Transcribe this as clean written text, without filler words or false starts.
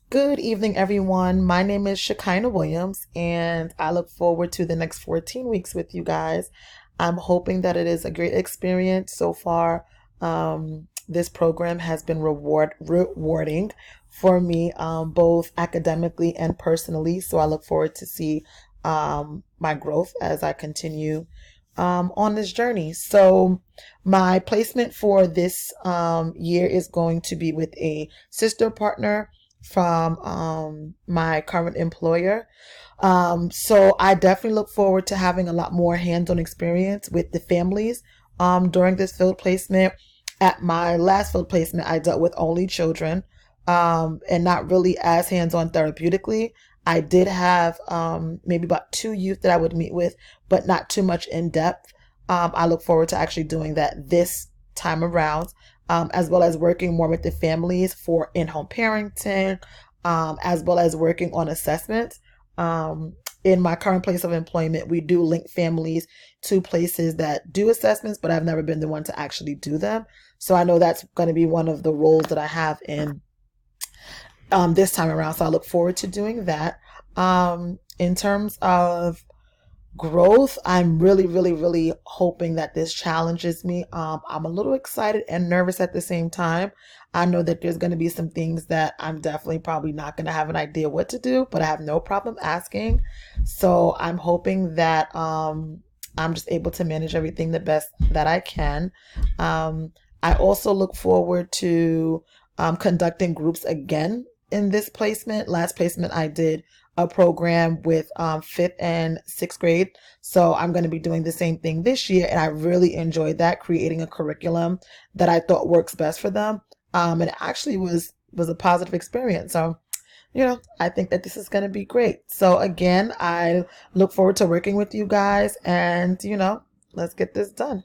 Good evening, everyone. My name is Shekinah Williams, and I look forward to the next 14 weeks with you guys. I'm hoping that it is a great experience so far. This program has been rewarding for me, both academically and personally. So I look forward to see my growth as I continue on this journey. So my placement for this year is going to be with a sister partner from my current employer. So I definitely look forward to having a lot more hands-on experience with the families during this field placement. At my last field placement, I dealt with only children and not really as hands-on therapeutically. I did have maybe about two youth that I would meet with, but not too much in depth. I look forward to actually doing that this time around, as well as working more with the families for in-home parenting, as well as working on assessment. In my current place of employment, we do link families to places that do assessments, but I've never been the one to actually do them. So I know that's going to be one of the roles that I have in this time around. So I look forward to doing that. In terms of growth, I'm really hoping that this challenges me. I'm a little excited and nervous at the same time. I know that there's going to be some things that I'm definitely probably not going to have an idea what to do, but I have no problem asking. So I'm hoping that I'm just able to manage everything the best that I can. I also look forward to conducting groups again in this placement. Last placement I did a program with fifth and sixth grade. So I'm going to be doing the same thing this year. And I really enjoyed that, creating a curriculum that I thought works best for them. And it actually was a positive experience. So, I think that this is going to be great. So again, I look forward to working with you guys and, let's get this done.